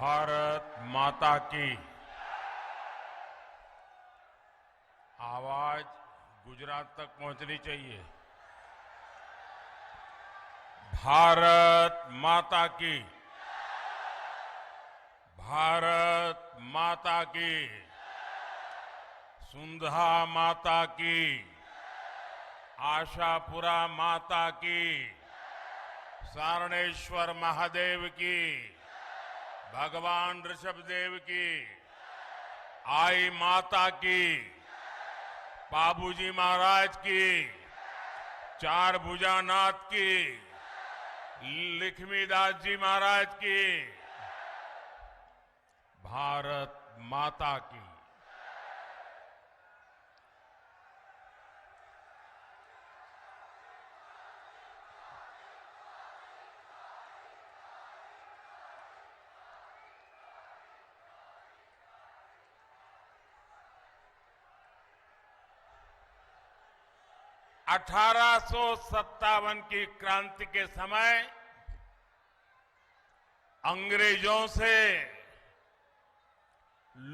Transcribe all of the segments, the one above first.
भारत माता की आवाज गुजरात तक पहुंचनी चाहिए। भारत माता की, भारत माता की, सुंधा माता की, आशापुरा माता की, सारणेश्वर महादेव की, भगवान ऋषभदेव की, आई माता की, बाबूजी महाराज की, चार भुजानाथ की, लक्ष्मीदास जी महाराज की, भारत माता की। अठारह की क्रांति के समय अंग्रेजों से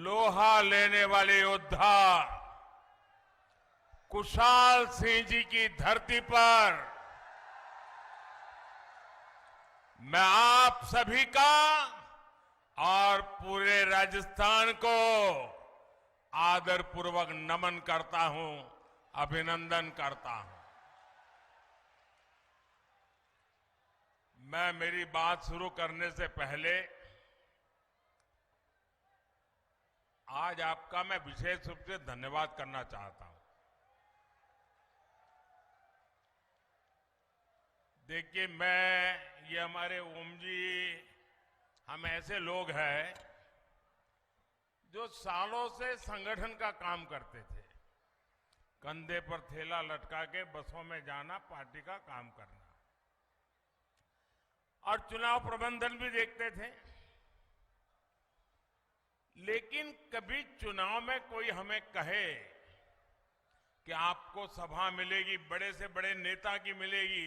लोहा लेने वाले योद्धा कुशाल सिंह जी की धरती पर मैं आप सभी का और पूरे राजस्थान को आदरपूर्वक नमन करता हूं, अभिनंदन करता हूं। मैं मेरी बात शुरू करने से पहले आज आपका मैं विशेष रूप से धन्यवाद करना चाहता हूं। देखिए, ये हमारे ओम जी, हम ऐसे लोग हैं जो सालों से संगठन का काम करते थे। कंधे पर थैला लटका के बसों में जाना, पार्टी का काम करना और चुनाव प्रबंधन भी देखते थे। लेकिन कभी चुनाव में कोई हमें कहे कि आपको सभा मिलेगी, बड़े से बड़े नेता की मिलेगी,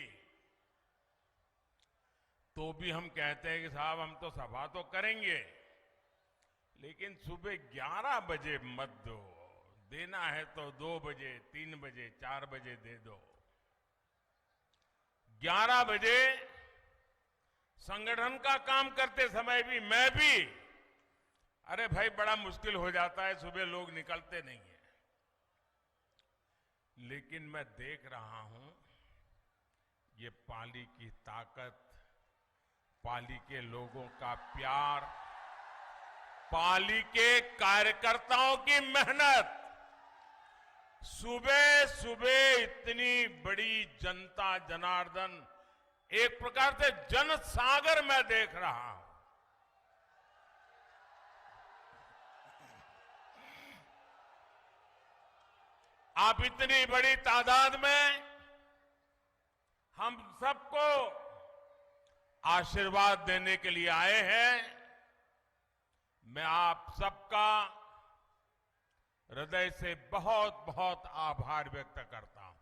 तो भी हम कहते हैं कि साहब हम तो सभा तो करेंगे, लेकिन सुबह 11 बजे मत दो, देना है तो 2 बजे, 3 बजे, 4 बजे दे दो। 11 बजे संगठन का काम करते समय भी मैं भी, अरे भाई बड़ा मुश्किल हो जाता है, सुबह लोग निकलते नहीं है। लेकिन मैं देख रहा हूं ये पाली की ताकत, पाली के लोगों का प्यार, पाली के कार्यकर्ताओं की मेहनत। सुबह सुबह इतनी बड़ी जनता जनार्दन, एक प्रकार से जनसागर मैं देख रहा हूं। आप इतनी बड़ी तादाद में हम सबको आशीर्वाद देने के लिए आए हैं। मैं आप सबका हृदय से बहुत बहुत आभार व्यक्त करता हूं।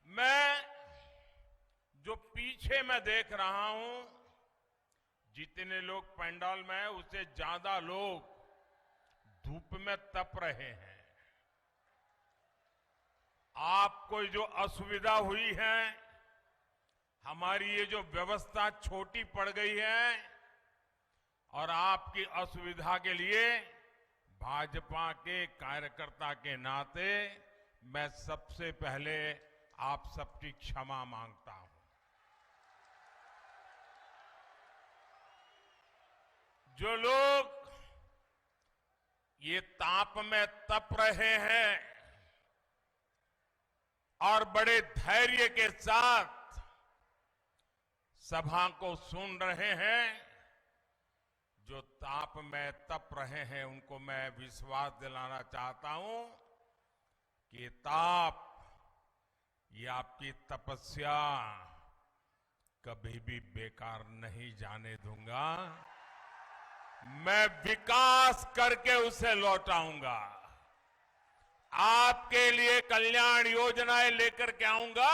मैं जो पीछे मैं देख रहा हूं, जितने लोग पंडाल में हैं उससे ज्यादा लोग धूप में तप रहे हैं। आपको जो असुविधा हुई है, हमारी ये जो व्यवस्था छोटी पड़ गई है, और आपकी असुविधा के लिए भाजपा के कार्यकर्ता के नाते मैं सबसे पहले आप सबकी क्षमा मांगता हूं। जो लोग ये ताप में तप रहे हैं और बड़े धैर्य के साथ सभा को सुन रहे हैं, जो ताप में तप रहे हैं, उनको मैं विश्वास दिलाना चाहता हूं कि ताप, ये आपकी तपस्या कभी भी बेकार नहीं जाने दूंगा। मैं विकास करके उसे लौटाऊंगा। आपके लिए कल्याण योजनाएं लेकर के आऊंगा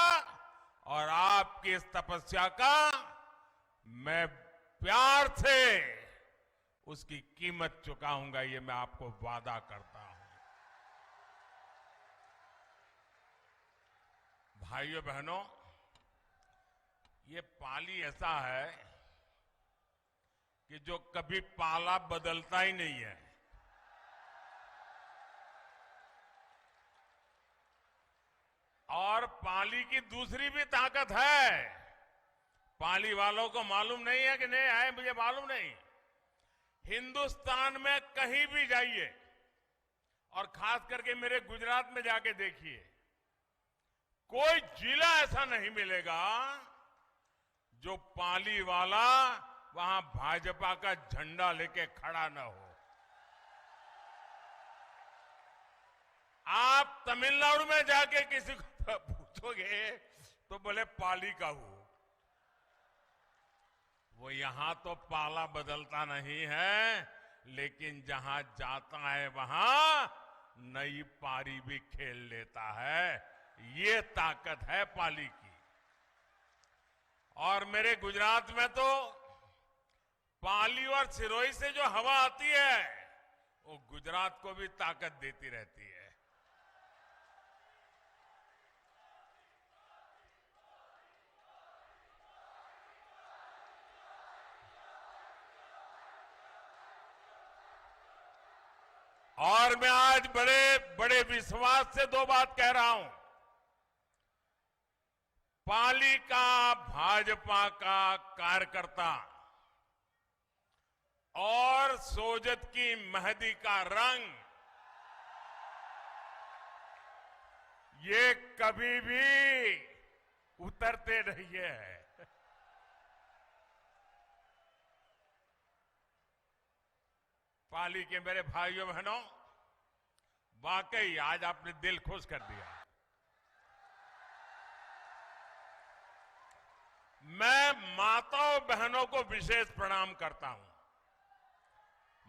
और आपकी इस तपस्या का मैं प्यार से उसकी कीमत चुकाऊंगा, ये मैं आपको वादा करता हूं। भाइयों बहनों, ये पाली ऐसा है कि जो कभी पाला बदलता ही नहीं है। और पाली की दूसरी भी ताकत है। पाली वालों को मालूम नहीं है कि नहीं है, मुझे मालूम नहीं। हिंदुस्तान में कहीं भी जाइए और खास करके मेरे गुजरात में जाके देखिए, कोई जिला ऐसा नहीं मिलेगा जो पाली वाला वहां भाजपा का झंडा लेके खड़ा न हो। आप तमिलनाडु में जाके किसी को पूछोगे तो बोले पाली का हूं। वो यहां तो पाला बदलता नहीं है, लेकिन जहां जाता है वहां नई पारी भी खेल लेता है। ये ताकत है पाली की। और मेरे गुजरात में तो पाली और सिरोही से जो हवा आती है वो गुजरात को भी ताकत देती रहती है। और मैं आज बड़े बड़े विश्वास से दो बात कह रहा हूं। पाली का भाजपा का कार्यकर्ता और सोजत की मेहंदी का रंग ये कभी भी उतरते नहीं है। पाली के मेरे भाइयों बहनों, वाकई आज आपने दिल खुश कर दिया। मैं माताओं बहनों को विशेष प्रणाम करता हूं।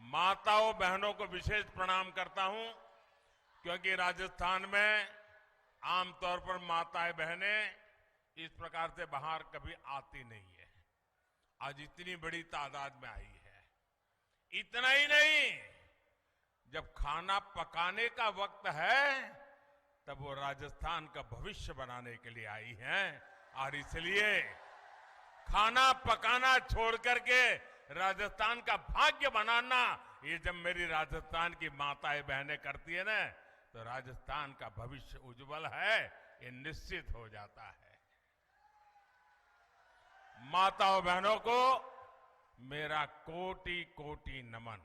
माताओं बहनों को विशेष प्रणाम करता हूं क्योंकि राजस्थान में आमतौर पर माताएं बहनें इस प्रकार से बाहर कभी आती नहीं है। आज इतनी बड़ी तादाद में आई है। इतना ही नहीं, जब खाना पकाने का वक्त है तब वो राजस्थान का भविष्य बनाने के लिए आई हैं। और इसलिए खाना पकाना छोड़ करके राजस्थान का भाग्य बनाना, ये जब मेरी राजस्थान की माताएं बहनें करती है ना, तो राजस्थान का भविष्य उज्जवल है, ये निश्चित हो जाता है। माताओं बहनों को मेरा कोटि कोटि नमन।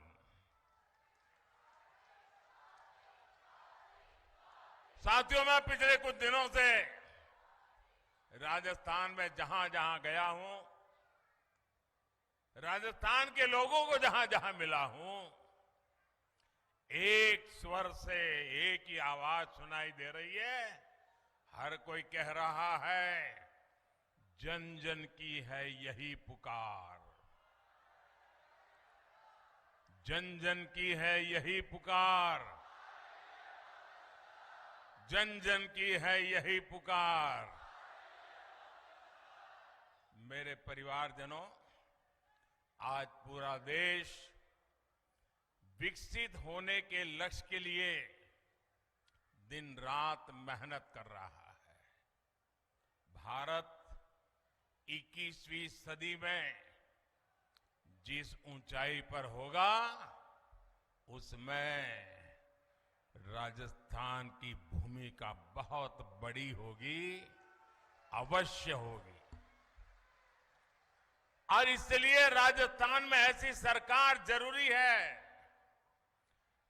साथियों, मैं पिछले कुछ दिनों से राजस्थान में जहां जहां गया हूं, राजस्थान के लोगों को जहां जहां मिला हूं, एक स्वर से एक ही आवाज सुनाई दे रही है। हर कोई कह रहा है, जन जन की है यही पुकार, जन जन की है यही पुकार, जन जन की है यही पुकार। मेरे परिवारजनों, आज पूरा देश विकसित होने के लक्ष्य के लिए दिन रात मेहनत कर रहा है। भारत 21वीं सदी में जिस ऊंचाई पर होगा, उसमें राजस्थान की भूमिका बहुत बड़ी होगी, अवश्य होगी। और इसलिए राजस्थान में ऐसी सरकार जरूरी है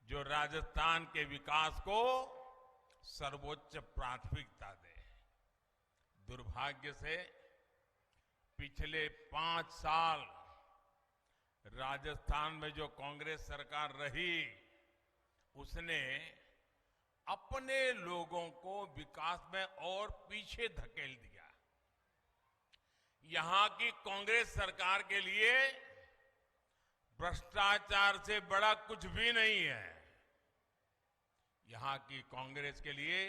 जो राजस्थान के विकास को सर्वोच्च प्राथमिकता दे। दुर्भाग्य से पिछले 5 साल राजस्थान में जो कांग्रेस सरकार रही, उसने अपने लोगों को विकास में और पीछे धकेल दिया। यहां की कांग्रेस सरकार के लिए भ्रष्टाचार से बड़ा कुछ भी नहीं है। यहां की कांग्रेस के लिए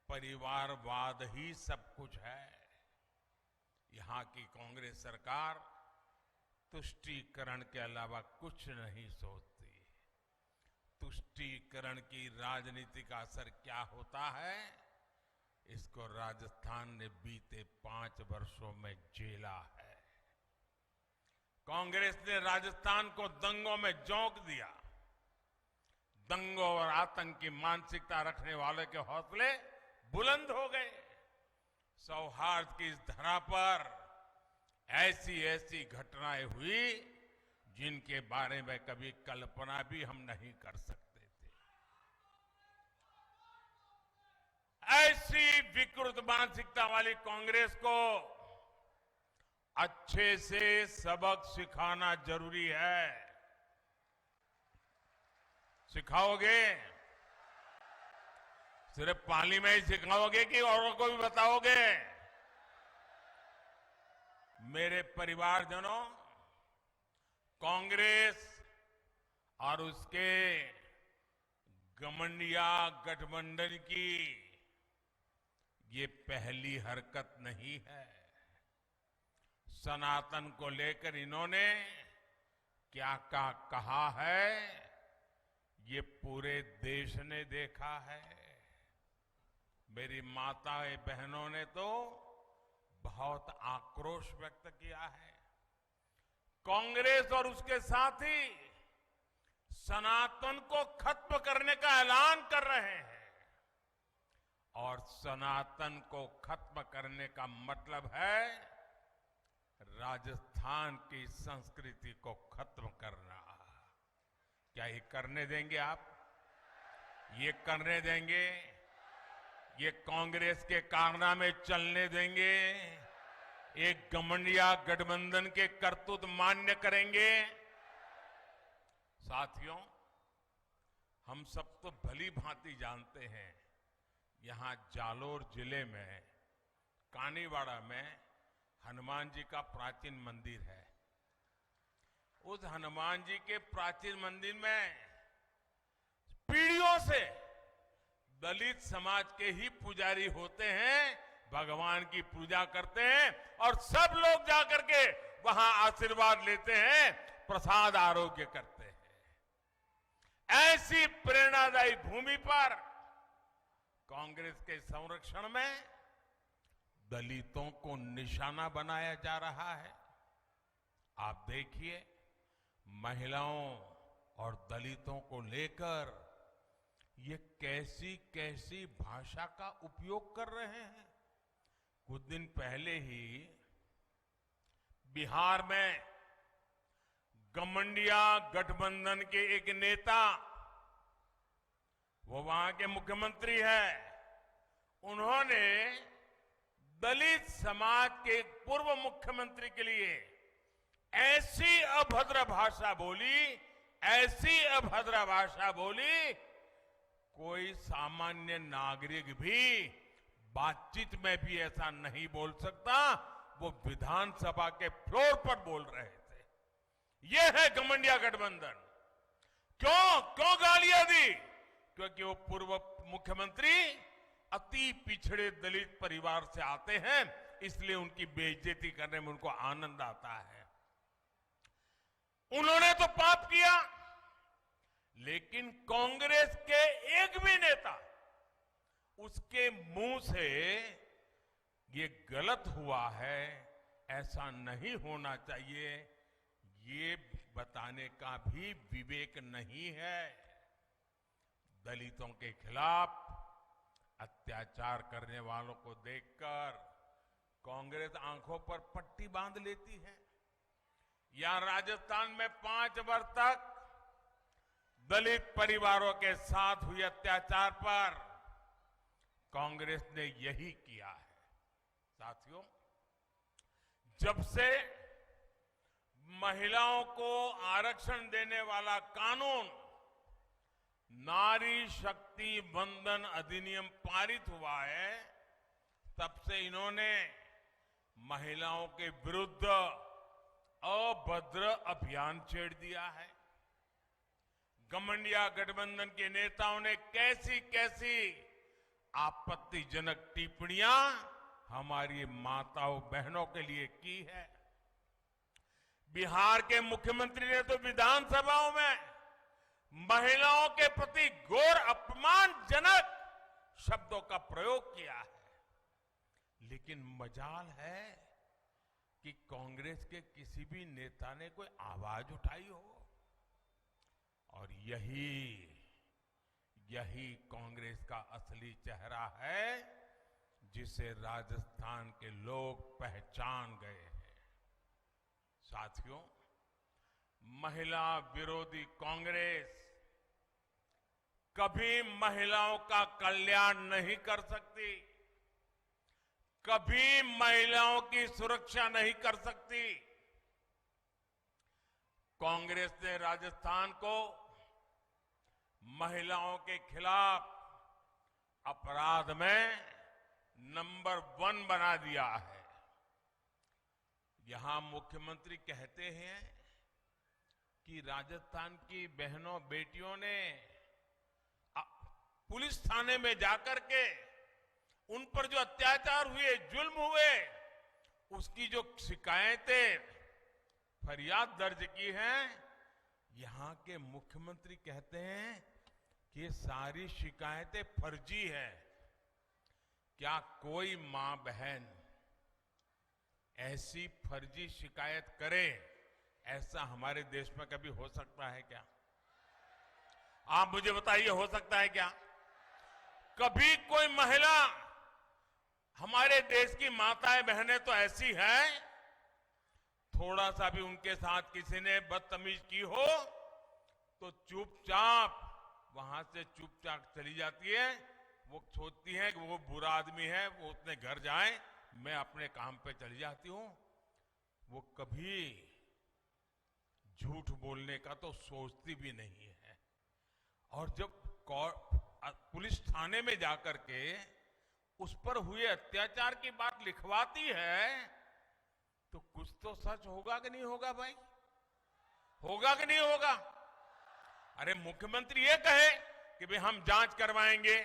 परिवारवाद ही सब कुछ है। यहां की कांग्रेस सरकार तुष्टीकरण के अलावा कुछ नहीं सोचती। तुष्टीकरण की राजनीति का असर क्या होता है, इसको राजस्थान ने बीते 5 वर्षों में झेला है। कांग्रेस ने राजस्थान को दंगों में झोंक दिया। दंगों और आतंक की मानसिकता रखने वालों के हौसले बुलंद हो गए। सौहार्द की इस धरा पर ऐसी ऐसी घटनाएं हुई जिनके बारे में कभी कल्पना भी हम नहीं कर सकते थे। ऐसी विकृत मानसिकता वाली कांग्रेस को अच्छे से सबक सिखाना जरूरी है। सिखाओगे? सिर्फ पाली में ही सिखाओगे कि औरों को भी बताओगे? मेरे परिवारजनों, कांग्रेस और उसके घमंडिया गठबंधन की ये पहली हरकत नहीं है। सनातन को लेकर इन्होंने क्या क्या कहा है, ये पूरे देश ने देखा है। मेरी माताएं बहनों ने तो बहुत आक्रोश व्यक्त किया है। कांग्रेस और उसके साथी सनातन को खत्म करने का ऐलान कर रहे हैं, और सनातन को खत्म करने का मतलब है राजस्थान की संस्कृति को खत्म करना। क्या ये करने देंगे आप? ये करने देंगे? ये कांग्रेस के कारनामे चलने देंगे? एक घमंडिया गठबंधन के करतूत मान्य करेंगे? साथियों, हम सब तो भली भांति जानते हैं, यहां जालोर जिले में कानीवाड़ा में हनुमान जी का प्राचीन मंदिर है। उस हनुमान जी के प्राचीन मंदिर में पीढ़ियों से दलित समाज के ही पुजारी होते हैं, भगवान की पूजा करते हैं और सब लोग जाकर के वहां आशीर्वाद लेते हैं, प्रसाद आरोग्य करते हैं। ऐसी प्रेरणादायी भूमि पर कांग्रेस के संरक्षण में दलितों को निशाना बनाया जा रहा है। आप देखिए, महिलाओं और दलितों को लेकर ये कैसी कैसी भाषा का उपयोग कर रहे हैं। कुछ दिन पहले ही बिहार में घमंडिया गठबंधन के एक नेता, वो वहां के मुख्यमंत्री हैं, उन्होंने दलित समाज के पूर्व मुख्यमंत्री के लिए ऐसी अभद्र भाषा बोली, ऐसी अभद्र भाषा बोली, कोई सामान्य नागरिक भी बातचीत में भी ऐसा नहीं बोल सकता। वो विधानसभा के फ्लोर पर बोल रहे थे। ये है घमंडिया गठबंधन। क्यों गालियां दी? क्योंकि वो पूर्व मुख्यमंत्री अति पिछड़े दलित परिवार से आते हैं, इसलिए उनकी बेइज्जती करने में उनको आनंद आता है। उन्होंने तो पाप किया, लेकिन कांग्रेस के एक भी नेता उसके मुंह से ये गलत हुआ है, ऐसा नहीं होना चाहिए, ये बताने का भी विवेक नहीं है। दलितों के खिलाफ अत्याचार करने वालों को देखकर कांग्रेस आंखों पर पट्टी बांध लेती है। यहां राजस्थान में 5 वर्ष तक दलित परिवारों के साथ हुए अत्याचार पर कांग्रेस ने यही किया है। साथियों, जब से महिलाओं को आरक्षण देने वाला कानून नारी शक्ति वंदन अधिनियम पारित हुआ है, तब से इन्होंने महिलाओं के विरुद्ध अभद्र अभियान छेड़ दिया है। घमंडिया गठबंधन के नेताओं ने कैसी कैसी आपत्तिजनक टिप्पणियां हमारी माताओं बहनों के लिए की है। बिहार के मुख्यमंत्री ने तो विधानसभाओं में महिलाओं के प्रति घोर अपमानजनक शब्दों का प्रयोग किया है। लेकिन मजाल है कि कांग्रेस के किसी भी नेता ने कोई आवाज उठाई हो। और यही कांग्रेस का असली चेहरा है, जिसे राजस्थान के लोग पहचान गए हैं। साथियों, महिला विरोधी कांग्रेस कभी महिलाओं का कल्याण नहीं कर सकती, कभी महिलाओं की सुरक्षा नहीं कर सकती। कांग्रेस ने राजस्थान को महिलाओं के खिलाफ अपराध में नंबर 1 बना दिया है। यहां मुख्यमंत्री कहते हैं कि राजस्थान की बहनों बेटियों ने पुलिस थाने में जाकर के उन पर जो अत्याचार हुए, जुल्म हुए, उसकी जो शिकायतें, फरियाद दर्ज की हैं, यहां के मुख्यमंत्री कहते हैं कि ये सारी शिकायतें फर्जी है। क्या कोई मां बहन ऐसी फर्जी शिकायत करे? ऐसा हमारे देश में कभी हो सकता है क्या? आप मुझे बताइए, हो सकता है क्या? कभी कोई महिला, हमारे देश की माताएं बहनें तो ऐसी हैं, थोड़ा सा भी उनके साथ किसी ने बदतमीज की हो तो चुपचाप वहां से चुपचाप चली जाती है। वो सोचती है कि वो बुरा आदमी है, वो अपने घर जाए, मैं अपने काम पे चली जाती हूं। वो कभी झूठ बोलने का तो सोचती भी नहीं है। और जब पुलिस थाने में जाकर के उस पर हुए अत्याचार की बात लिखवाती है तो कुछ तो सच होगा कि नहीं होगा भाई? होगा कि नहीं होगा? अरे मुख्यमंत्री ये कहे कि भाई हम जांच करवाएंगे,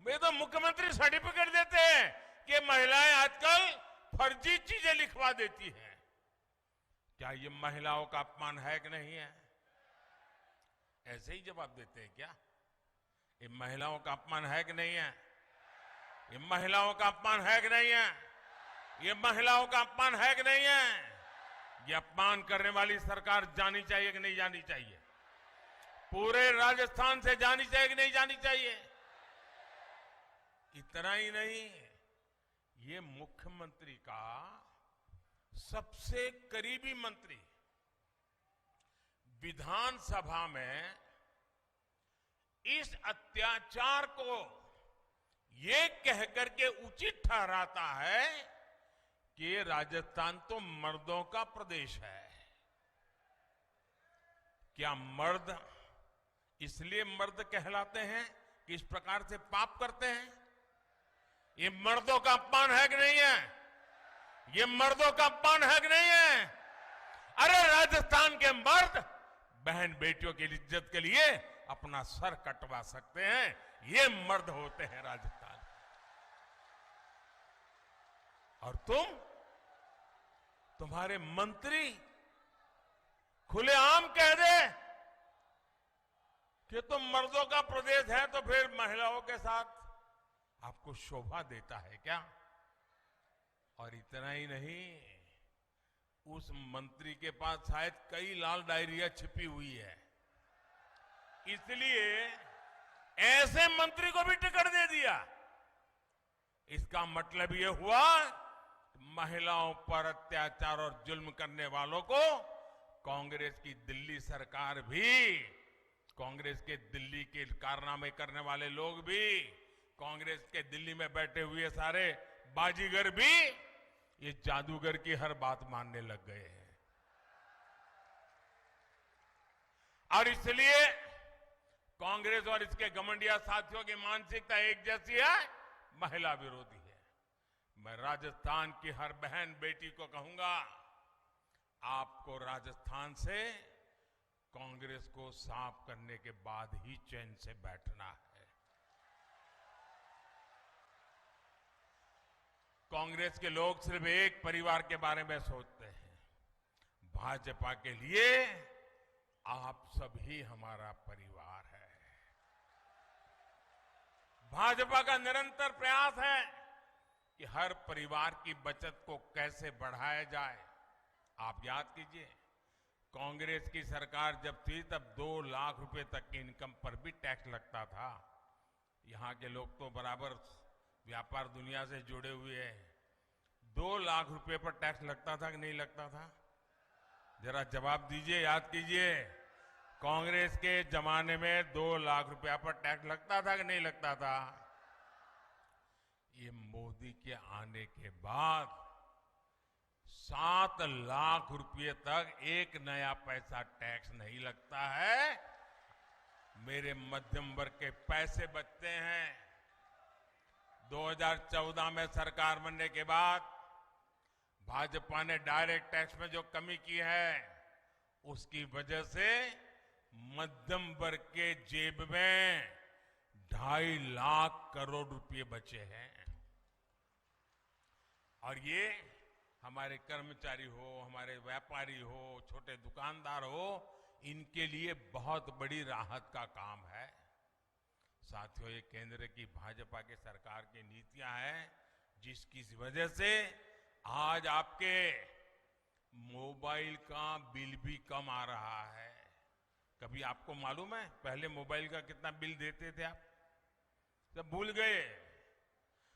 वे तो मुख्यमंत्री सर्टिफिकेट देते हैं कि महिलाएं आजकल फर्जी चीजें लिखवा देती हैं। क्या ये महिलाओं का अपमान है कि नहीं है? ऐसे ही जवाब देते हैं क्या? ये महिलाओं का अपमान है कि नहीं है? ये महिलाओं का अपमान है कि नहीं है? ये महिलाओं का अपमान है कि नहीं है? ये अपमान करने वाली सरकार जानी चाहिए कि नहीं जानी चाहिए? पूरे राजस्थान से जानी चाहिए कि नहीं जानी चाहिए? इतना ही नहीं, ये मुख्यमंत्री का सबसे करीबी मंत्री विधानसभा में इस अत्याचार को ये कहकर के उचित ठहराता है कि राजस्थान तो मर्दों का प्रदेश है। क्या मर्द इसलिए मर्द कहलाते हैं कि इस प्रकार से पाप करते हैं? ये मर्दों का अपमान है कि नहीं है? ये मर्दों का अपमान है कि नहीं है? अरे राजस्थान के मर्द बहन बेटियों की इज्जत के लिए अपना सर कटवा सकते हैं। ये मर्द होते हैं राजस्थान। और तुम्हारे मंत्री खुलेआम कह दे कि तुम मर्दों का प्रदेश है तो फिर महिलाओं के साथ आपको शोभा देता है क्या? और इतना ही नहीं, उस मंत्री के पास शायद कई लाल डायरिया छिपी हुई है, इसलिए ऐसे मंत्री को भी टिकट दे दिया। इसका मतलब ये हुआ महिलाओं पर अत्याचार और जुल्म करने वालों को कांग्रेस की दिल्ली सरकार भी, कांग्रेस के दिल्ली के कारनामे करने वाले लोग भी, कांग्रेस के दिल्ली में बैठे हुए सारे बाजीगर भी ये जादूगर की हर बात मानने लग गए हैं। और इसलिए कांग्रेस और इसके घमंडिया साथियों की मानसिकता एक जैसी है, महिला विरोधी है। मैं राजस्थान की हर बहन बेटी को कहूंगा, आपको राजस्थान से कांग्रेस को साफ करने के बाद ही चैन से बैठना है। कांग्रेस के लोग सिर्फ एक परिवार के बारे में सोचते हैं। भाजपा के लिए आप सभी हमारा परिवार है। भाजपा का निरंतर प्रयास है कि हर परिवार की बचत को कैसे बढ़ाया जाए। आप याद कीजिए, कांग्रेस की सरकार जब थी तब 2 लाख रुपए तक की इनकम पर भी टैक्स लगता था। यहां के लोग तो बराबर व्यापार दुनिया से जुड़े हुए हैं। 2 लाख रुपए पर टैक्स लगता था कि नहीं लगता था? जरा जवाब दीजिए, याद कीजिए। कांग्रेस के जमाने में 2 लाख रुपया पर टैक्स लगता था कि नहीं लगता था? ये मोदी के आने के बाद 7 लाख रुपए तक एक नया पैसा टैक्स नहीं लगता है। मेरे मध्यम वर्ग के पैसे बचते हैं। 2014 में सरकार बनने के बाद भाजपा ने डायरेक्ट टैक्स में जो कमी की है, उसकी वजह से मध्यम वर्ग के जेब में 2.5 लाख करोड़ रुपए बचे हैं। और ये हमारे कर्मचारी हो, हमारे व्यापारी हो, छोटे दुकानदार हो, इनके लिए बहुत बड़ी राहत का काम है। साथियों, ये केंद्र की भाजपा की सरकार की नीतियां हैं जिसकी वजह से आज आपके मोबाइल का बिल भी कम आ रहा है। कभी आपको मालूम है पहले मोबाइल का कितना बिल देते थे आप? सब भूल गए।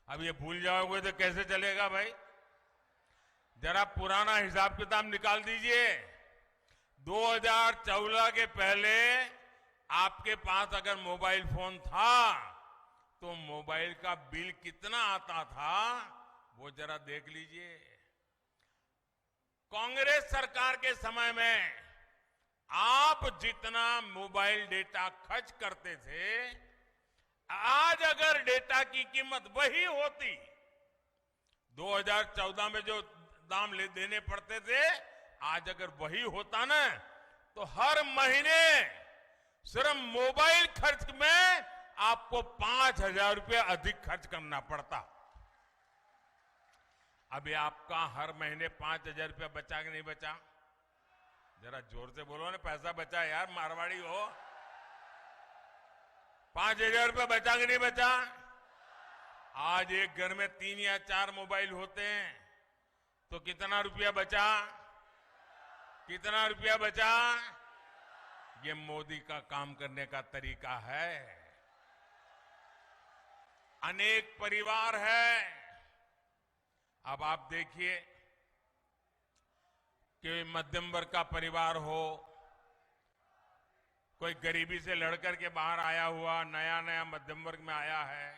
अब ये भूल जाओगे तो कैसे चलेगा भाई? जरा पुराना हिसाब किताब निकाल दीजिए। 2014 के पहले आपके पास अगर मोबाइल फोन था तो मोबाइल का बिल कितना आता था वो जरा देख लीजिए। कांग्रेस सरकार के समय में आप जितना मोबाइल डेटा खर्च करते थे, आज अगर डेटा की कीमत वही होती, 2014 में जो दाम देने पड़ते थे, आज अगर वही होता ना, तो हर महीने सिर्फ मोबाइल खर्च में आपको 5,000 रुपया अधिक खर्च करना पड़ता। अभी आपका हर महीने 5,000 रुपया बचा कि नहीं बचा? जरा जोर से बोलो ना, पैसा बचा यार, मारवाड़ी हो। 5,000 रुपया बचा कि नहीं बचा? आज एक घर में 3 या 4 मोबाइल होते हैं तो कितना रुपया बचा? कितना रुपया बचा? ये मोदी का काम करने का तरीका है। अनेक परिवार है। अब आप देखिए कि मध्यम वर्ग का परिवार हो, कोई गरीबी से लड़कर के बाहर आया हुआ नया नया मध्यम वर्ग में आया है,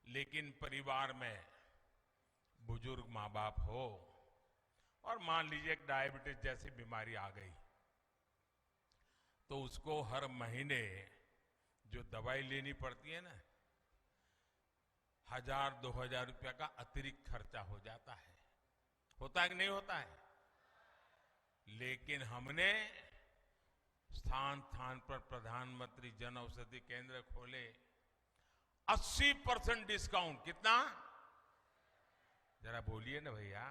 लेकिन परिवार में बुजुर्ग माँ बाप हो और मान लीजिए एक डायबिटीज जैसी बीमारी आ गई, तो उसको हर महीने जो दवाई लेनी पड़ती है ना, 1,000-2,000 रुपया का अतिरिक्त खर्चा हो जाता है। होता है कि नहीं होता है? लेकिन हमने स्थान स्थान पर प्रधानमंत्री जन औषधि केंद्र खोले। 80% डिस्काउंट। कितना? जरा बोलिए ना भैया।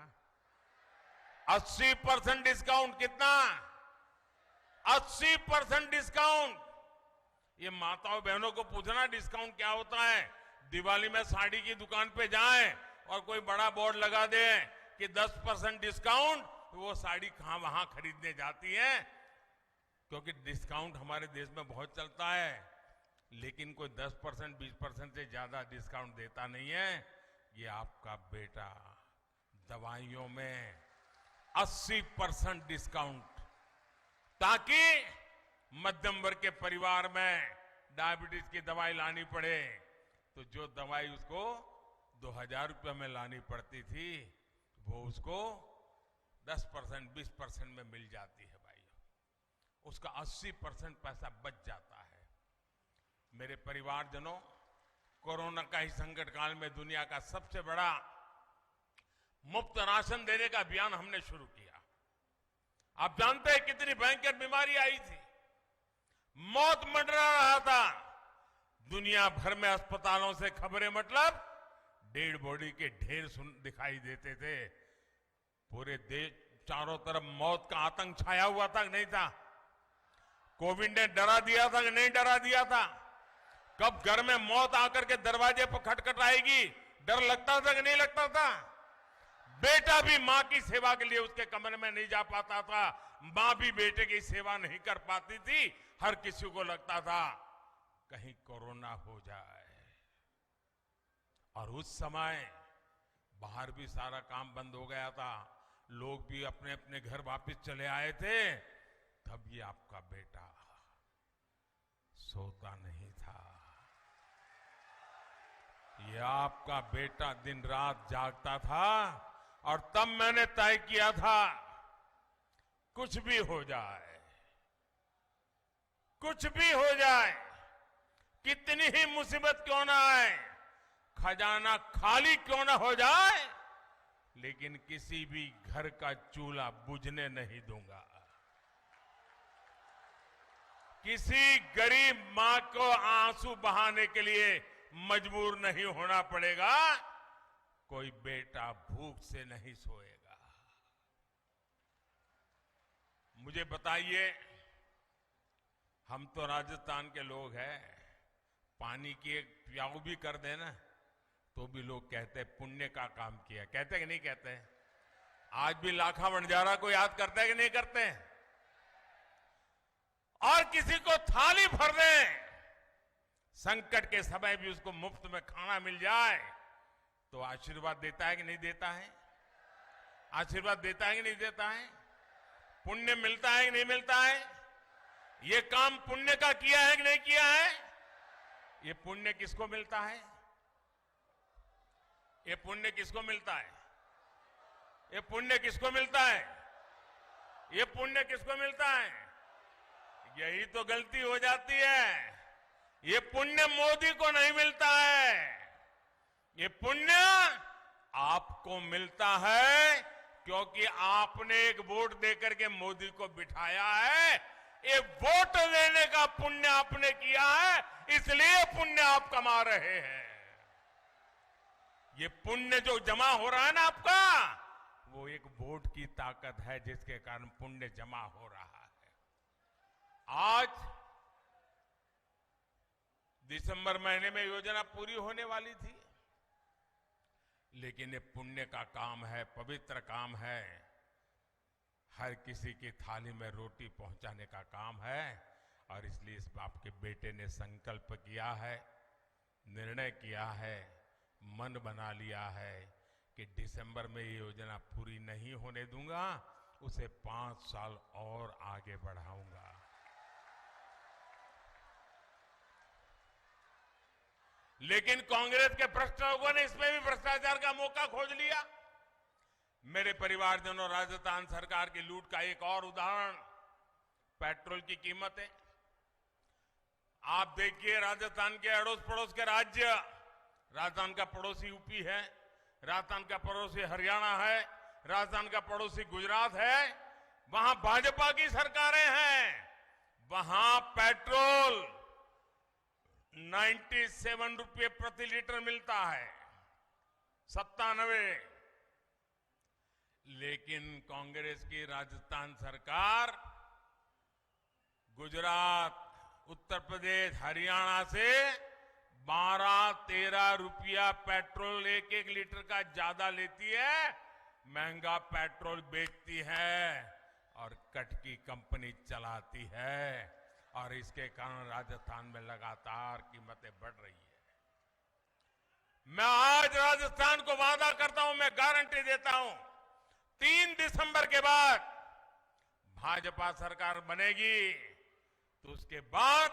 80% डिस्काउंट। कितना? 80% डिस्काउंट। ये माताओं बहनों को पूछना डिस्काउंट क्या होता है। दिवाली में साड़ी की दुकान पे जाएं और कोई बड़ा बोर्ड लगा दे कि 10% डिस्काउंट, तो वो साड़ी कहां वहां खरीदने जाती है, क्योंकि डिस्काउंट हमारे देश में बहुत चलता है, लेकिन कोई 10% 20% से ज्यादा डिस्काउंट देता नहीं है। ये आपका बेटा दवाइयों में 80% डिस्काउंट, ताकि मध्यम वर्ग के परिवार में डायबिटीज की दवाई लानी पड़े तो जो दवाई उसको 2,000 रुपये में लानी पड़ती थी, वो उसको 10% 20% में मिल जाती है भाई। उसका 80% पैसा बच जाता है। मेरे परिवारजनों, कोरोना का ही संकट काल में दुनिया का सबसे बड़ा मुफ्त राशन देने का अभियान हमने शुरू किया। आप जानते हैं कितनी भयंकर बीमारी आई थी, मौत मंडरा रहा था। दुनिया भर में अस्पतालों से खबरें, मतलब डेड बॉडी के ढेर दिखाई देते थे। पूरे देश चारों तरफ मौत का आतंक छाया हुआ था कि नहीं था? कोविड ने डरा दिया था कि नहीं डरा दिया था? कब घर में मौत आकर के दरवाजे पर खटखटाएगी, डर लगता था कि नहीं लगता था? बेटा भी मां की सेवा के लिए उसके कमरे में नहीं जा पाता था, मां भी बेटे की सेवा नहीं कर पाती थी। हर किसी को लगता था कहीं कोरोना हो जाए। और उस समय बाहर भी सारा काम बंद हो गया था, लोग भी अपने अपने घर वापस चले आए थे। तब ये आपका बेटा सोता नहीं था। ये आपका बेटा दिन रात जागता था। और तब मैंने तय किया था, कुछ भी हो जाए, कुछ भी हो जाए, कितनी ही मुसीबत क्यों ना आए, खजाना खाली क्यों ना हो जाए, लेकिन किसी भी घर का चूल्हा बुझने नहीं दूंगा। किसी गरीब मां को आंसू बहाने के लिए मजबूर नहीं होना पड़ेगा। कोई बेटा भूख से नहीं सोएगा। मुझे बताइए, हम तो राजस्थान के लोग हैं, पानी की एक प्याऊ भी कर देना तो भी लोग कहते हैं पुण्य का काम किया। कहते कि नहीं कहते? आज भी लाखा वणजारा को याद करते हैं कि नहीं करते? और किसी को थाली भर दें, संकट के समय भी उसको मुफ्त में खाना मिल जाए तो आशीर्वाद देता है कि नहीं देता है? आशीर्वाद देता है कि नहीं देता है? पुण्य मिलता है कि नहीं मिलता है? ये काम पुण्य का किया है कि नहीं किया है? ये पुण्य किसको मिलता है? ये पुण्य किसको मिलता है? ये पुण्य किसको मिलता है? ये पुण्य किसको मिलता है? यही तो गलती हो जाती है। ये पुण्य मोदी को नहीं मिलता है। ये पुण्य आपको मिलता है क्योंकि आपने एक वोट देकर के मोदी को बिठाया है। ये वोट देने का पुण्य आपने किया है, इसलिए पुण्य आप कमा रहे हैं। ये पुण्य जो जमा हो रहा है ना आपका, वो एक वोट की ताकत है जिसके कारण पुण्य जमा हो रहा है। आज दिसंबर महीने में योजना पूरी होने वाली थी, लेकिन ये पुण्य का काम है, पवित्र काम है। हर किसी की थाली में रोटी पहुंचाने का काम है। और इसलिए इस बाप के बेटे ने संकल्प किया है, निर्णय किया है, मन बना लिया है कि दिसंबर में ये योजना पूरी नहीं होने दूंगा, उसे 5 साल और आगे बढ़ाऊंगा। लेकिन कांग्रेस के भ्रष्ट लोगों ने इसमें भी भ्रष्टाचार का मौका खोज लिया। मेरे परिवारजनों, राजस्थान सरकार की लूट का एक और उदाहरण पेट्रोल की कीमत है। आप देखिए, राजस्थान के अड़ोस पड़ोस के राज्य, राजस्थान का पड़ोसी यूपी है, राजस्थान का पड़ोसी हरियाणा है, राजस्थान का पड़ोसी गुजरात है, वहां भाजपा की सरकारें हैं। वहां पेट्रोल 97 रुपये प्रति लीटर मिलता है, 97। लेकिन कांग्रेस की राजस्थान सरकार गुजरात, उत्तर प्रदेश, हरियाणा से 12-13 रुपया पेट्रोल एक एक लीटर का ज्यादा लेती है, महंगा पेट्रोल बेचती है और कट की कंपनी चलाती है। और इसके कारण राजस्थान में लगातार कीमतें बढ़ रही है। मैं आज राजस्थान को वादा करता हूं, मैं गारंटी देता हूं, 3 दिसंबर के बाद भाजपा सरकार बनेगी तो उसके बाद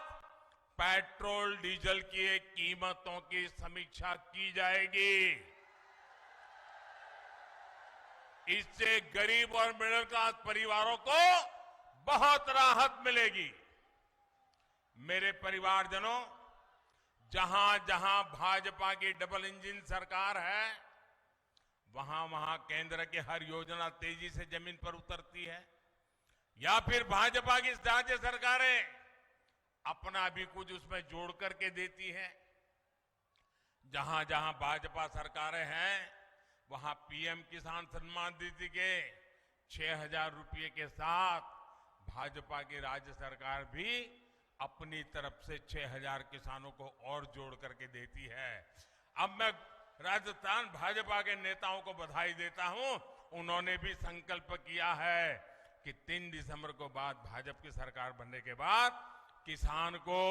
पेट्रोल डीजल की कीमतों की समीक्षा की जाएगी। इससे गरीब और मिडिल क्लास परिवारों को बहुत राहत मिलेगी। मेरे परिवारजनों, जहां जहां भाजपा की डबल इंजन सरकार है, वहां वहां केंद्र की हर योजना तेजी से जमीन पर उतरती है, या फिर भाजपा की राज्य सरकारें अपना भी कुछ उसमें जोड़ करके देती है। जहां जहां भाजपा सरकारें हैं वहां पीएम किसान सम्मान निधि के 6,000 रुपये के साथ भाजपा की राज्य सरकार भी अपनी तरफ से 6,000 किसानों को और जोड़ करके देती है। अब मैं राजस्थान भाजपा के नेताओं को बधाई देता हूं। उन्होंने भी संकल्प किया है कि 3 दिसंबर को बाद भाजपा की सरकार बनने के बाद किसान को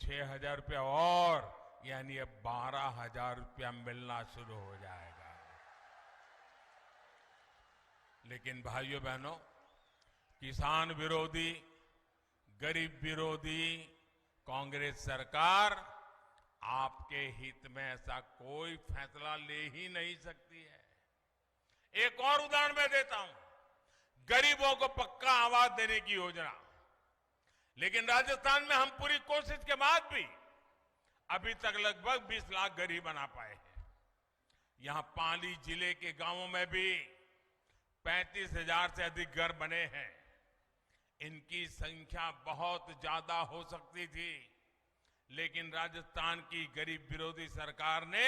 6,000 रुपया और यानी अब 12,000 रुपया मिलना शुरू हो जाएगा। लेकिन भाइयों बहनों, किसान विरोधी, गरीब विरोधी कांग्रेस सरकार आपके हित में ऐसा कोई फैसला ले ही नहीं सकती है। एक और उदाहरण मैं देता हूं, गरीबों को पक्का आवास देने की योजना। लेकिन राजस्थान में हम पूरी कोशिश के बाद भी अभी तक लगभग 20 लाख गरीब बना पाए हैं। यहां पाली जिले के गांवों में भी 35,000 से अधिक घर बने हैं। इनकी संख्या बहुत ज्यादा हो सकती थी, लेकिन राजस्थान की गरीब विरोधी सरकार ने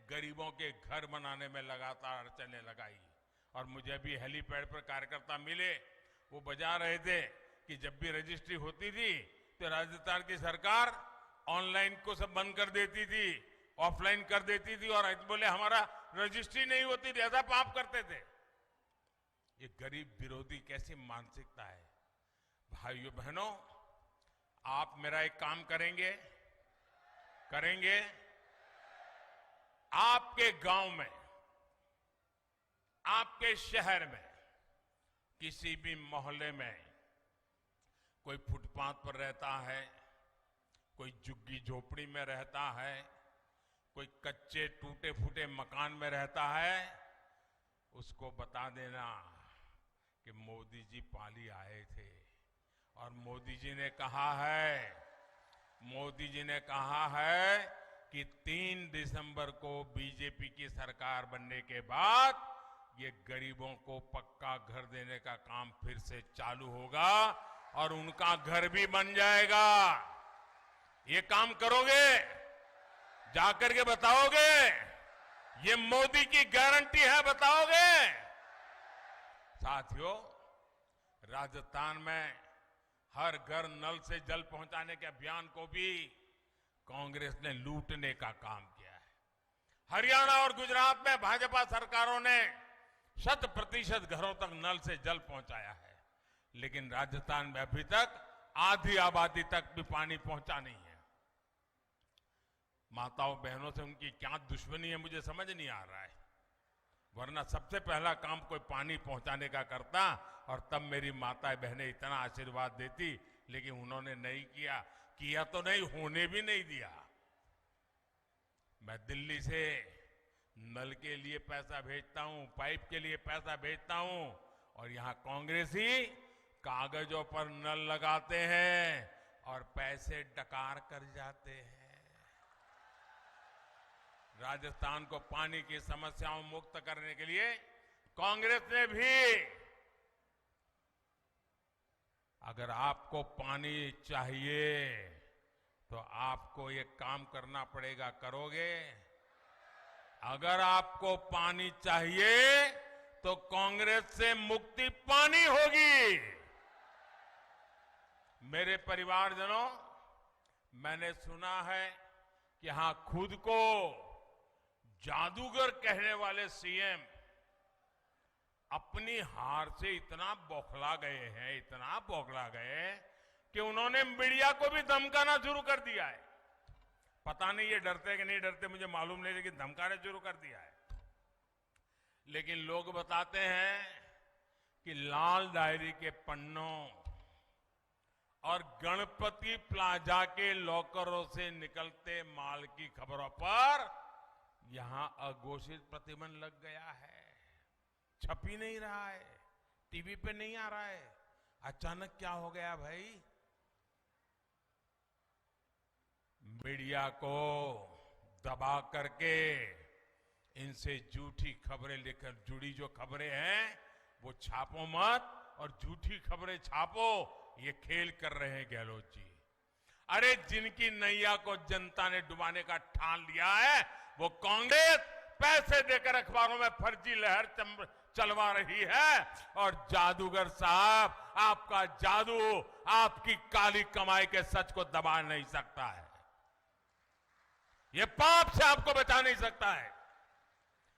गरीबों के घर बनाने में लगातार अड़चनें लगाई। और मुझे भी हेलीपैड पर कार्यकर्ता मिले, वो बजा रहे थे कि जब भी रजिस्ट्री होती थी तो राजस्थान की सरकार ऑनलाइन को सब बंद कर देती थी, ऑफलाइन कर देती थी, और बोले हमारा रजिस्ट्री नहीं होती थी, ऐसा पाप करते थे। ये गरीब विरोधी कैसी मानसिकता है। भाइयों बहनों, आप मेरा एक काम करेंगे आपके गांव में, आपके शहर में, किसी भी मोहल्ले में कोई फुटपाथ पर रहता है, कोई झुग्गी झोपड़ी में रहता है, कोई कच्चे टूटे फूटे मकान में रहता है, उसको बता देना कि मोदी जी पाली आए थे और मोदी जी ने कहा है कि 3 दिसंबर को बीजेपी की सरकार बनने के बाद ये गरीबों को पक्का घर देने का काम फिर से चालू होगा और उनका घर भी बन जाएगा। ये काम करोगे? जाकर के बताओगे? ये मोदी की गारंटी है, बताओगे? साथियों, राजस्थान में हर घर नल से जल पहुंचाने के अभियान को भी कांग्रेस ने लूटने का काम किया है। हरियाणा और गुजरात में भाजपा सरकारों ने 100% घरों तक नल से जल पहुंचाया है, लेकिन राजस्थान में अभी तक आधी आबादी तक भी पानी पहुंचा नहीं है। माताओं बहनों से उनकी क्या दुश्मनी है मुझे समझ नहीं आ रहा है, वरना सबसे पहला काम कोई पानी पहुंचाने का करता और तब मेरी माताएं बहनें इतना आशीर्वाद देती, लेकिन उन्होंने नहीं किया तो नहीं, होने भी नहीं दिया। मैं दिल्ली से नल के लिए पैसा भेजता हूं, पाइप के लिए पैसा भेजता हूं, और यहां कांग्रेसी कागजों पर नल लगाते हैं और पैसे डकार कर जाते हैं। राजस्थान को पानी की समस्याओं मुक्त करने के लिए कांग्रेस ने भी, अगर आपको पानी चाहिए तो आपको ये काम करना पड़ेगा, करोगे? अगर आपको पानी चाहिए तो कांग्रेस से मुक्ति पानी होगी। मेरे परिवारजनों, मैंने सुना है कि यहां खुद को जादूगर कहने वाले सीएम अपनी हार से इतना बौखला गए कि उन्होंने मीडिया को भी धमकाना शुरू कर दिया है। पता नहीं ये डरते कि नहीं डरते मुझे मालूम नहीं, लेकिन धमकाना शुरू कर दिया है। लेकिन लोग बताते हैं कि लाल डायरी के पन्नों और गणपति प्लाजा के लॉकरों से निकलते माल की खबरों पर यहां अघोषित प्रतिबंध लग गया है। छप ही नहीं रहा है, टीवी पे नहीं आ रहा है। अचानक क्या हो गया भाई? मीडिया को दबा करके इनसे झूठी खबरें लेकर जुड़ी जो खबरें हैं वो छापो मत, और झूठी खबरें छापो, ये खेल कर रहे हैं गहलोत जी। अरे जिनकी नैया को जनता ने डुबाने का ठान लिया है वो कांग्रेस पैसे देकर अखबारों में फर्जी लहर चलवा रही है और जादूगर साहब आपका जादू आपकी काली कमाई के सच को दबा नहीं सकता है। ये पाप से आपको बचा नहीं सकता है।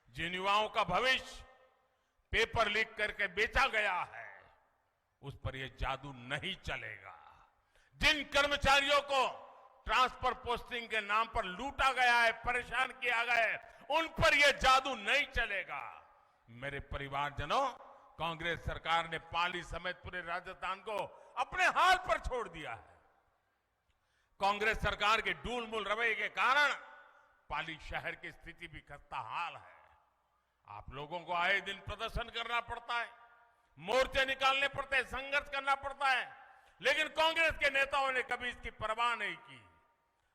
जिन युवाओं का भविष्य पेपर लीक करके बेचा गया है उस पर यह जादू नहीं चलेगा। जिन कर्मचारियों को ट्रांसफर पोस्टिंग के नाम पर लूटा गया है, परेशान किया गया है, उन पर यह जादू नहीं चलेगा। मेरे परिवारजनों, कांग्रेस सरकार ने पाली समेत पूरे राजस्थान को अपने हाथ पर छोड़ दिया है। कांग्रेस सरकार के डूलमुल रवैये के कारण पाली शहर की स्थिति भी खस्ता हाल है। आप लोगों को आए दिन प्रदर्शन करना पड़ता है, मोर्चे निकालने पड़ते हैं, संघर्ष करना पड़ता है, लेकिन कांग्रेस के नेताओं ने कभी इसकी परवाह नहीं की।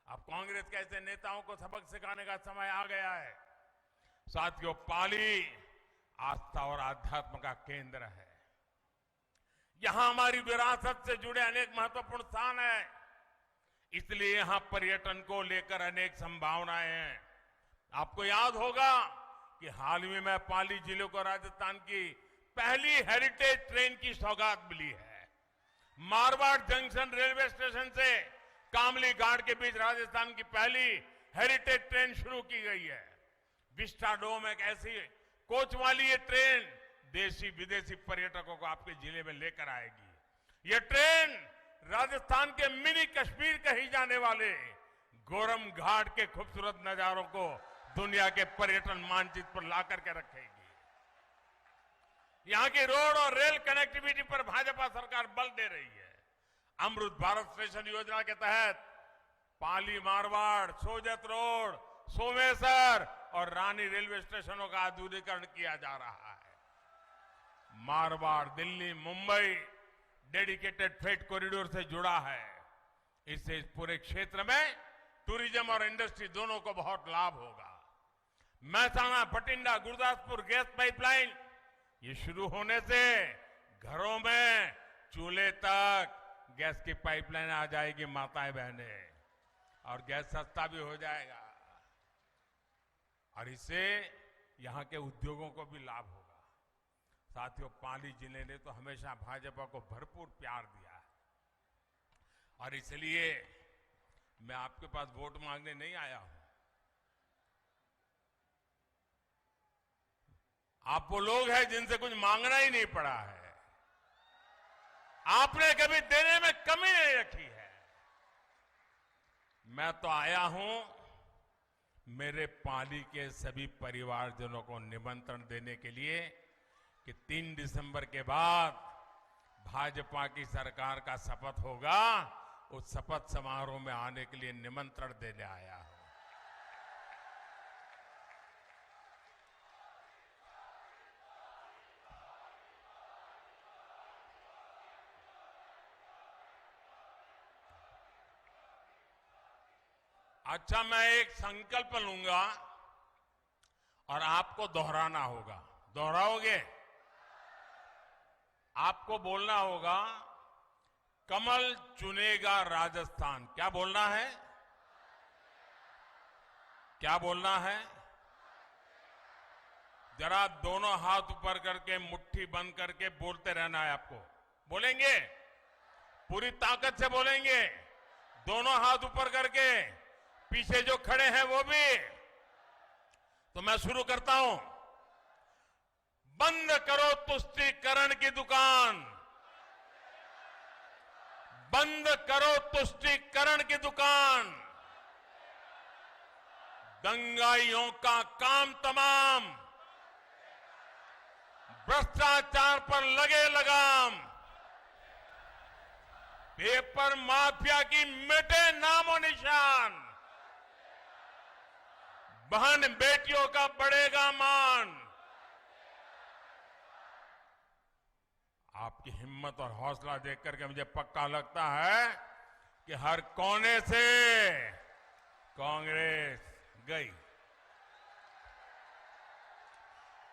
अब कांग्रेस के ऐसे नेताओं को सबक सिखाने का समय आ गया है। साथियों, पाली आस्था और आध्यात्म का केंद्र है। यहां हमारी विरासत से जुड़े अनेक महत्वपूर्ण स्थान हैं, इसलिए यहां पर्यटन को लेकर अनेक संभावनाएं हैं। आपको याद होगा कि हाल ही में मैं पाली जिले को राजस्थान की पहली हेरिटेज ट्रेन की सौगात मिली है। मारवाड़ जंक्शन रेलवे स्टेशन से कामली घाट के बीच राजस्थान की पहली हेरिटेज ट्रेन शुरू की गई है। विस्टाडोम एक ऐसी कोच वाली ये ट्रेन देशी विदेशी पर्यटकों को आपके जिले में लेकर आएगी। ये ट्रेन राजस्थान के मिनी कश्मीर कही जाने वाले गोरम घाट के खूबसूरत नजारों को दुनिया के पर्यटन मानचित्र पर लाकर के रखेगी। यहां की रोड और रेल कनेक्टिविटी पर भाजपा सरकार बल दे रही है। अमृत भारत स्टेशन योजना के तहत पाली मारवाड़, सोजत रोड, सोमेश्वर और रानी रेलवे स्टेशनों का आधुनिकीकरण किया जा रहा है। Marwar Delhi Mumbai dedicated freight corridor से जुड़ा है। इससे इस पूरे क्षेत्र में टूरिज्म और इंडस्ट्री दोनों को बहुत लाभ होगा। महसाणा बठिंडा गुरदासपुर गैस पाइपलाइन ये शुरू होने से घरों में चूल्हे तक गैस की पाइपलाइन आ जाएगी माताएं बहनें, और गैस सस्ता भी हो जाएगा और इससे यहां के उद्योगों को भी लाभ होगा। साथियों, पाली जिले ने तो हमेशा भाजपा को भरपूर प्यार दिया है और इसलिए मैं आपके पास वोट मांगने नहीं आया हूं। आप वो लोग हैं जिनसे कुछ मांगना ही नहीं पड़ा है। आपने कभी देने में कमी नहीं रखी है। मैं तो आया हूं मेरे पाली के सभी परिवारजनों को निमंत्रण देने के लिए कि 3 दिसंबर के बाद भाजपा की सरकार का शपथ होगा, उस शपथ समारोह में आने के लिए निमंत्रण देने आया हूं। अच्छा, मैं एक संकल्प लूंगा और आपको दोहराना होगा। दोहराओगे? आपको बोलना होगा, कमल चुनेगा राजस्थान। क्या बोलना है? क्या बोलना है? जरा दोनों हाथ ऊपर करके मुट्ठी बंद करके बोलते रहना है आपको। बोलेंगे? पूरी ताकत से बोलेंगे, दोनों हाथ ऊपर करके। पीछे जो खड़े हैं वो भी। तो मैं शुरू करता हूं। बंद करो तुष्टीकरण की दुकान, बंद करो तुष्टीकरण की दुकान। दंगाइयों का काम तमाम, भ्रष्टाचार पर लगे लगाम। पेपर माफिया की मिटे नामो निशान। बहन बेटियों का बढ़ेगा मान। आपकी हिम्मत और हौसला देख करके मुझे पक्का लगता है कि हर कोने से कांग्रेस गई।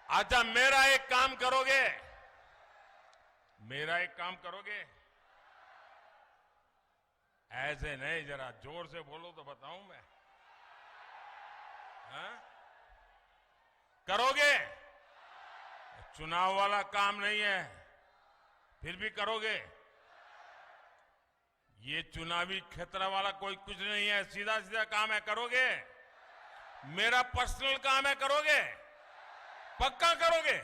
अच्छा, मेरा एक काम करोगे? मेरा एक काम करोगे? ऐसे नहीं, जरा जोर से बोलो तो बताऊं मैं। हाँ? करोगे? चुनाव वाला काम नहीं है, फिर भी करोगे? ये चुनावी खतरा वाला कोई कुछ नहीं है, सीधा सीधा काम है, करोगे? मेरा पर्सनल काम है, करोगे? पक्का करोगे?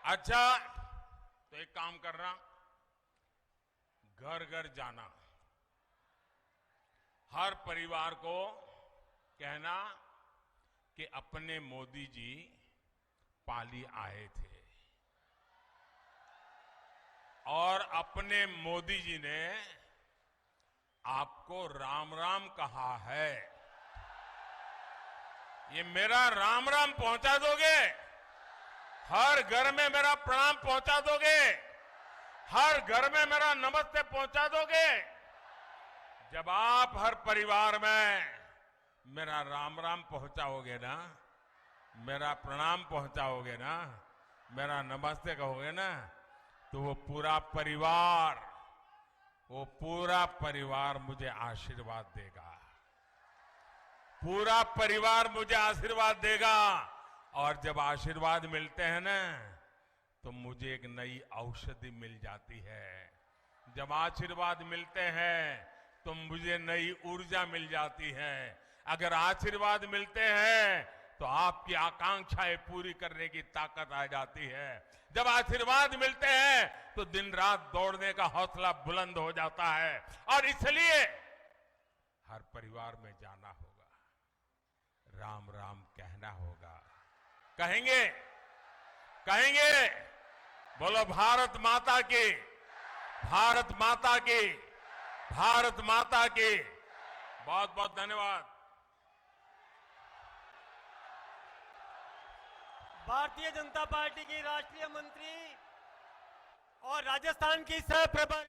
अच्छा, तो एक काम करना, घर घर जाना, हर परिवार को कहना कि अपने मोदी जी पाली आए थे और अपने मोदी जी ने आपको राम राम कहा है। ये मेरा राम राम पहुंचा दोगे? हर घर में मेरा प्रणाम पहुंचा दोगे? हर घर में मेरा नमस्ते पहुंचा दोगे? जब आप हर परिवार में मेरा राम राम पहुंचाओगे ना, मेरा प्रणाम पहुंचाओगे ना, मेरा नमस्ते कहोगे ना, तो वो पूरा परिवार मुझे आशीर्वाद देगा, पूरा परिवार मुझे आशीर्वाद देगा। और जब आशीर्वाद मिलते हैं ना, तो मुझे एक नई औषधि मिल जाती है। जब आशीर्वाद मिलते हैं तो मुझे नई ऊर्जा मिल जाती है। अगर आशीर्वाद मिलते हैं तो आपकी आकांक्षाएं पूरी करने की ताकत आ जाती है। जब आशीर्वाद मिलते हैं तो दिन रात दौड़ने का हौसला बुलंद हो जाता है। और इसलिए हर परिवार में जाना होगा, राम राम कहना होगा। कहेंगे? कहेंगे? बोलो भारत माता की, भारत माता की, भारत माता की। बहुत बहुत धन्यवाद। भारतीय जनता पार्टी की राष्ट्रीय मंत्री और राजस्थान की सह प्रभारी